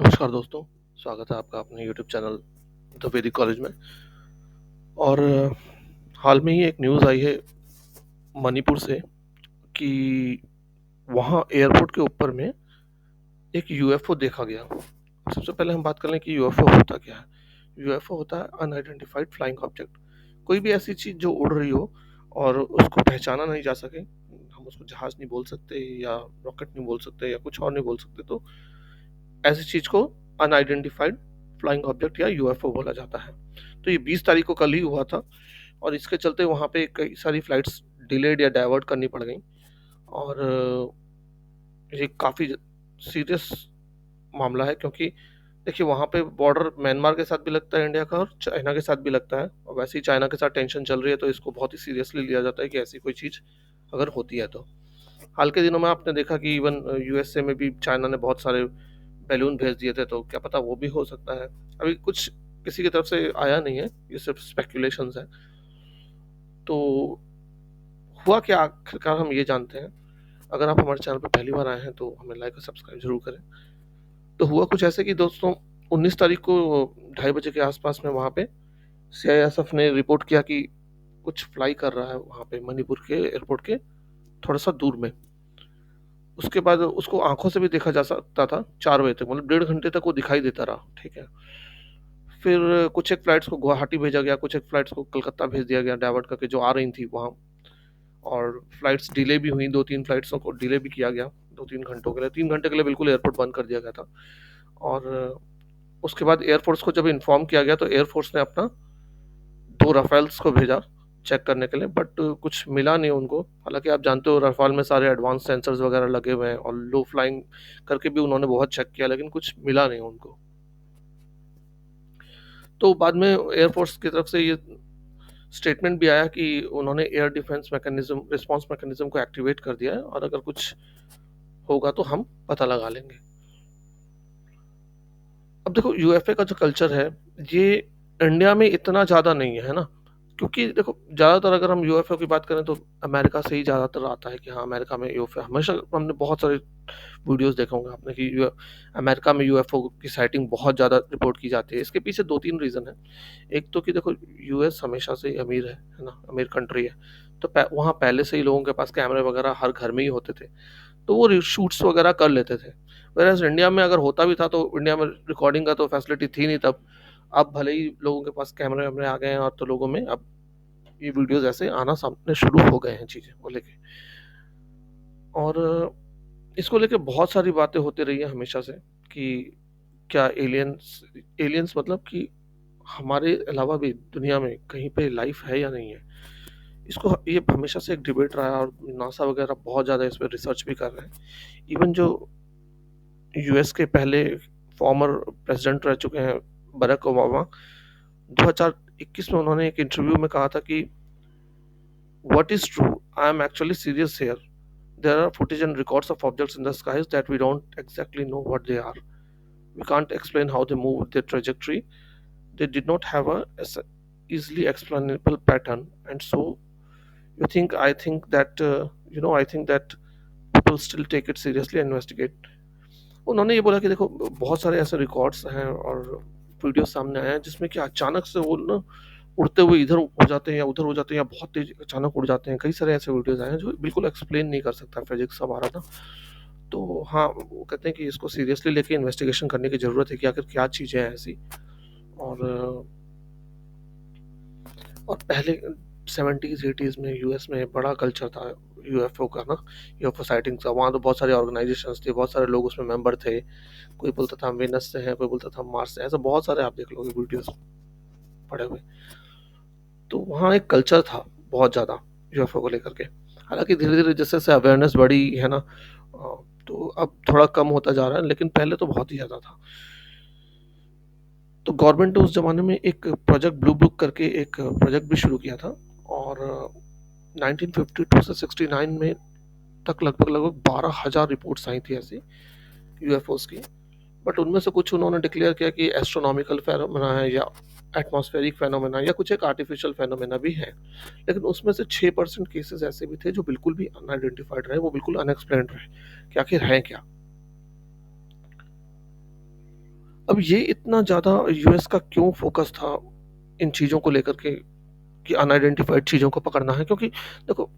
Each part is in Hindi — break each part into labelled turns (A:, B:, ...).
A: नमस्कार दोस्तों, स्वागत है आपका अपने यूट्यूब चैनल द वैदिक कॉलेज में। और हाल में ही एक न्यूज़ आई है मणिपुर से कि वहाँ एयरपोर्ट के ऊपर में एक यूएफओ देखा गया। सबसे पहले हम बात कर लें कि यूएफओ होता क्या है। यूएफओ होता है अनआइडेंटिफाइड फ्लाइंग ऑब्जेक्ट। कोई भी ऐसी चीज़ जो उड़ रही हो और उसको पहचाना नहीं जा सके। हम उसको जहाज़ नहीं बोल सकते या रॉकेट नहीं बोल सकते या कुछ और नहीं बोल सकते, तो ऐसी चीज़ को अनआइडेंटिफाइड फ्लाइंग ऑब्जेक्ट या यूएफओ बोला जाता है। तो ये 20 तारीख को कल ही हुआ था और इसके चलते वहाँ पे कई सारी फ्लाइट्स डिलेड या डाइवर्ट करनी पड़ गई। और ये काफ़ी सीरियस मामला है, क्योंकि देखिए वहाँ पे बॉर्डर म्यांमार के साथ भी लगता है इंडिया का और चाइना के साथ भी लगता है, और वैसे ही चाइना के साथ टेंशन चल रही है, तो इसको बहुत ही सीरियसली लिया जाता है कि ऐसी कोई चीज़ अगर होती है तो। हाल के दिनों में आपने देखा कि इवन यूएसए में भी चाइना ने बहुत सारे बैलून भेज दिए थे, तो क्या पता वो भी हो सकता है। अभी कुछ किसी की तरफ से आया नहीं है, ये सिर्फ स्पेकुलेशंस है। तो हुआ क्या आखिरकार हम ये जानते हैं। अगर आप हमारे चैनल पर पहली बार आए हैं तो हमें लाइक और सब्सक्राइब जरूर करें। तो हुआ कुछ ऐसे कि दोस्तों, 19 तारीख को 2:30 बजे के आसपास में वहाँ पे सीआईएसएफ ने रिपोर्ट किया कि कुछ फ्लाई कर रहा है वहाँ पे मणिपुर के एयरपोर्ट के थोड़ा सा दूर में। उसके बाद उसको आंखों से भी देखा जा सकता था 4 बजे तक, मतलब 1.5 घंटे तक वो दिखाई देता रहा। ठीक है। फिर कुछ एक फ्लाइट्स को गुवाहाटी भेजा गया, कुछ एक फ्लाइट्स को कलकत्ता भेज दिया गया डाइवर्ट करके, जो आ रही थी वहाँ। और फ्लाइट्स डिले भी हुई, 2-3 फ्लाइट्सों को डिले भी किया गया 2-3 घंटों के लिए। 3 घंटे के लिए बिल्कुल एयरपोर्ट बंद कर दिया गया था। और उसके बाद एयरफोर्स को जब इन्फॉर्म किया गया तो एयरफोर्स ने अपना 2 राफेल्स को भेजा चेक करने के लिए, बट कुछ मिला नहीं उनको। हालांकि आप जानते हो राफेल में सारे एडवांस सेंसर्स वगैरह लगे हुए हैं और लो फ्लाइंग करके भी उन्होंने बहुत चेक किया, लेकिन कुछ मिला नहीं उनको। तो बाद में एयरफोर्स की तरफ से ये स्टेटमेंट भी आया कि उन्होंने air defence mechanism, response mechanism को एक्टिवेट कर दिया है, और अगर कुछ होगा तो हम पता लगा लेंगे। अब देखो यूएफए का जो कल्चर है, ये इंडिया में इतना ज़्यादा नहीं है ना। क्योंकि देखो ज़्यादातर अगर हम यूएफओ की बात करें तो अमेरिका से ही ज़्यादातर आता है कि हाँ अमेरिका में यूएफओ। हमेशा हमने बहुत सारे वीडियोस देखे होंगे आपने कि अमेरिका में यूएफओ की साइटिंग बहुत ज़्यादा रिपोर्ट की जाती है। इसके पीछे 2-3 रीज़न है। एक तो कि देखो यूएस हमेशा से ही अमीर है ना, अमीर कंट्री है। तो वहाँ पहले से ही लोगों के पास कैमरे वगैरह हर घर में ही होते थे, तो वो शूट्स वगैरह कर लेते थे। वेरएज़ इंडिया में अगर होता भी था तो इंडिया में रिकॉर्डिंग का तो फैसिलिटी थी नहीं तब। अब भले ही लोगों के पास कैमरे वैमरे आ गए हैं, और तो लोगों में अब ये वीडियोस ऐसे आना सामने शुरू हो गए हैं चीज़ें को लेके। और इसको लेके बहुत सारी बातें होती रही है हमेशा से कि क्या एलियंस एलियंस मतलब कि हमारे अलावा भी दुनिया में कहीं पे लाइफ है या नहीं है। इसको ये हमेशा से एक डिबेट रहा है, और नासा वगैरह बहुत ज़्यादा इस पर रिसर्च भी कर रहे हैं। इवन जो यूएस के पहले फॉर्मर प्रेसिडेंट रह चुके हैं बराक ओबामा, 2021 में उन्होंने एक इंटरव्यू में कहा था कि what is true, I am actually serious here, there are footage and records of objects in the skies that we don't exactly know what they are. We can't explain how they move, their trajectory. They did not have a easily explainable pattern. And so I think that I think that people still take it seriously and investigate. उन्होंने ये बोला कि देखो बहुत सारे ऐसे रिकॉर्ड्स हैं और वीडियो सामने आए हैं जिसमें कि अचानक से वो ना उड़ते हुए इधर हो जाते हैं या उधर हो जाते हैं, या बहुत तेज अचानक उड़ जाते हैं। कई सारे ऐसे वीडियोस आए हैं जो बिल्कुल एक्सप्लेन नहीं कर सकता फिजिक्स हमारा ना। तो हाँ, वो कहते हैं कि इसको सीरियसली लेके इन्वेस्टिगेशन करने की ज़रूरत है कि आखिर क्या चीज़ें हैं ऐसी। और पहले 70s 80s में यूएस में बड़ा कल्चर था यूएफओ का ना, यूएफओ साइटिंग्स का। वहाँ तो बहुत सारी ऑर्गेनाइजेशंस थी, बहुत सारे लोग उसमें मेंबर थे। कोई बोलता था हम वेनस से हैं, कोई बोलता था हम मार्स से, ऐसा बहुत सारे आप देख लोगे वीडियोस पड़े हुए। तो वहाँ एक कल्चर था बहुत ज़्यादा यूएफओ को लेकर के। हालांकि धीरे धीरे जैसे जैसे अवेयरनेस बढ़ी है ना, तो अब थोड़ा कम होता जा रहा है, लेकिन पहले तो बहुत ही ज़्यादा था। तो गवर्नमेंट ने उस ज़माने में एक प्रोजेक्ट ब्लू बुक करके एक प्रोजेक्ट भी शुरू किया था। और 1952 से 69 में तक लगभग लगभग 12,000 रिपोर्ट्स आई थी ऐसी यूएफओस की। बट उनमें से कुछ उन्होंने डिक्लेयर किया कि एस्ट्रोनॉमिकल फेनोमेना है या एटमॉस्फेरिक फेनोमेना या कुछ एक आर्टिफिशियल फेनोमेना भी है। लेकिन उसमें से 6% केसेस ऐसे भी थे जो बिल्कुल भी अनआइडेंटिफाइड रहे, वो बिल्कुल अनएक्सप्लेन्ड रहे कि आखिर है क्या। अब ये इतना ज़्यादा यूएस का क्यों फ़ोकस था इन चीज़ों को लेकर के कि अनआइडेंटिफाइड चीज़ों को पकड़ना है, क्योंकि देखो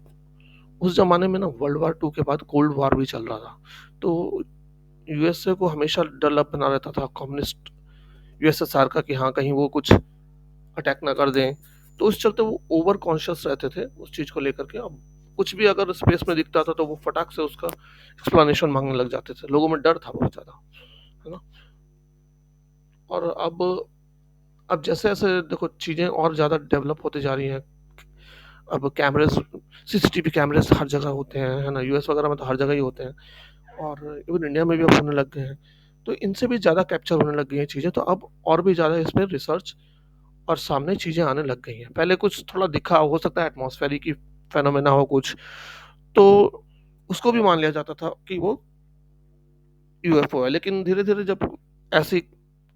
A: उस ज़माने में ना वर्ल्ड वॉर 2 के बाद कोल्ड वॉर भी चल रहा था। तो यूएसए को हमेशा डर लग बना रहता था कम्युनिस्ट यूएसएसआर का कि हाँ, कहीं वो कुछ अटैक ना कर दें। तो उस चलते वो ओवर कॉन्शियस रहते थे उस चीज़ को लेकर के। अब कुछ भी अगर स्पेस में दिखता था तो वो फटाक से उसका एक्सप्लेनेशन माँगने लग जाते थे। लोगों में डर था बहुत ज़्यादा, है ना? और अब जैसे-जैसे देखो चीज़ें और ज़्यादा डेवलप होती जा रही हैं। अब कैमरेज़ सीसीटीवी कैमरेज़ हर जगह होते हैं, है ना? यूएस वगैरह में तो हर जगह ही होते हैं और इवन इंडिया में भी अब होने लग गए हैं। तो इनसे भी ज़्यादा कैप्चर होने लग गई हैं चीज़ें, तो अब और भी ज़्यादा इसमें रिसर्च और सामने चीज़ें आने लग गई हैं। पहले कुछ थोड़ा दिखा हो सकता है एटमॉस्फेरिक ही फिनोमेना हो कुछ, तो उसको भी मान लिया जाता था कि वो यूएफओ है। लेकिन धीरे-धीरे जब ऐसी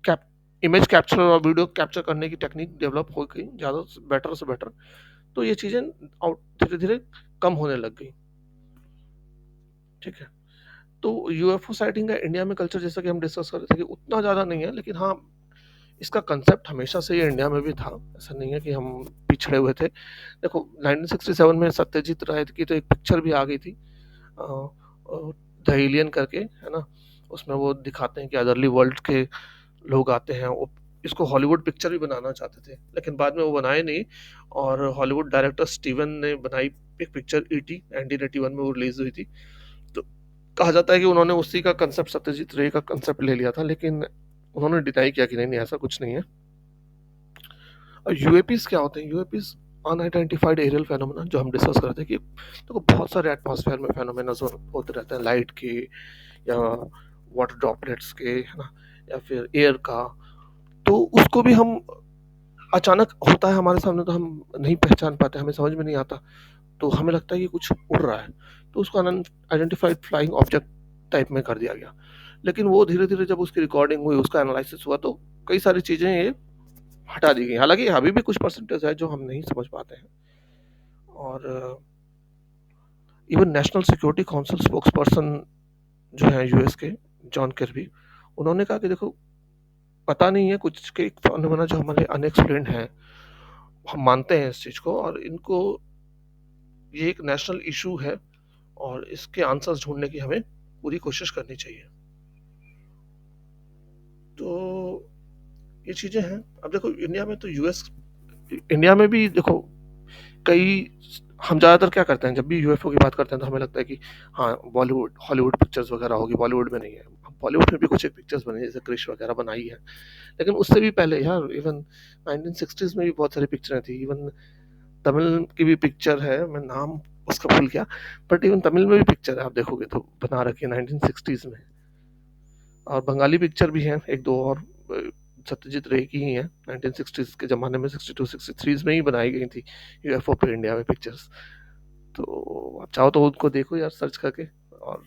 A: कैप इमेज कैप्चर और वीडियो कैप्चर करने की टेक्नीक डेवलप हो गई ज़्यादा बेटर से बेटर, तो ये चीज़ें आउट धीरे-धीरे कम होने लग गई, ठीक है? तो यूएफओ साइटिंग का इंडिया में कल्चर जैसा कि हम डिस्कस कर रहे थे कि उतना ज़्यादा नहीं है, लेकिन हाँ, इसका कांसेप्ट हमेशा से ही इंडिया में भी था। ऐसा नहीं है कि हम पिछड़े हुए थे। देखो 1967 में सत्यजीत राय की तो एक पिक्चर भी आ गई थी अ द एलियन करके, है ना? उसमें वो दिखाते हैं कि अदरली वर्ल्ड के लोग आते हैं। वो इसको हॉलीवुड पिक्चर भी बनाना चाहते थे, लेकिन बाद में वो बनाए नहीं और हॉलीवुड डायरेक्टर स्टीवन ने बनाई एक पिक्चर ईटी 1981 में वो रिलीज़ हुई थी। तो कहा जाता है कि उन्होंने उसी का कांसेप्ट सत्यजीत रे का कांसेप्ट ले लिया था, लेकिन उन्होंने डिनाई किया कि नहीं, नहीं ऐसा कुछ नहीं है। और यूएपीज़ क्या होते हैं? यूएपीज़ अनआइडेंटिफाइड एरियल फेनोमेना जो हम डिस्कस कर रहे थे कि देखो बहुत सारे एटमॉस्फेयर में फेनोमेना होते रहते हैं, लाइट के या वाटर ड्रॉपलेट्स के, है ना? या फिर एयर का। तो उसको भी हम अचानक होता है हमारे सामने तो हम नहीं पहचान पाते, हमें समझ में नहीं आता। तो हमें लगता है कि कुछ उड़ रहा है। तो उसको अनआइडेंटिफाइड फ्लाइंग ऑब्जेक्ट टाइप में कर दिया गया। लेकिन वो धीरे-धीरे जब उसकी रिकॉर्डिंग हुई, उसका एनालिसिस हुआ तो कई सारी चीज़ें ये हटा दी गई। हालाँकि अभी भी कुछ परसेंटेज है जो हम नहीं समझ पाते हैं। और even national security council spokesperson जो हैं यूएस के, जॉन किर्बी, उन्होंने कहा कि देखो पता नहीं है कुछ के फिनोमेना जो हमारे अनएक्सप्लेन्ड हैं, हम मानते हैं इस चीज़ को और इनको ये एक नेशनल इश्यू है और इसके आंसर्स ढूँढने की हमें पूरी कोशिश करनी चाहिए। तो ये चीज़ें हैं। अब देखो इंडिया में भी देखो कई हम ज़्यादातर क्या करते हैं जब भी यूएफओ की बात करते हैं तो हमें लगता है कि हाँ, बॉलीवुड हॉलीवुड पिक्चर्स वगैरह होगी, बॉलीवुड में नहीं है। बॉलीवुड में भी कुछ एक पिक्चर्स बनी है जैसे क्रिश वगैरह बनाई है। लेकिन उससे भी पहले यार इवन 1960s में भी बहुत सारी पिक्चरें थी। इवन तमिल की भी पिक्चर है, मैं नाम उसका भूल गया, बट इवन तमिल में भी पिक्चर है आप देखोगे तो बना रखी है 1960s में। और बंगाली पिक्चर भी हैं 1-2 और सत्यजीत रे की ही हैं, 1960s के ज़माने में 62-63 में ही बनाई गई थी यूएफओ पे इंडिया में पिक्चर्स। तो आप चाहो तो उनको देखो यार सर्च करके और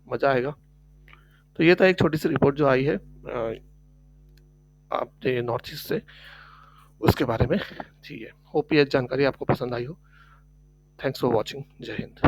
A: मज़ा आएगा। तो ये था एक छोटी-सी रिपोर्ट जो आई है आपने नॉर्थ ईस्ट से, उसके बारे में। ठीक है, होप ये जानकारी आपको पसंद आई हो। Thanks for watching. जय हिंद।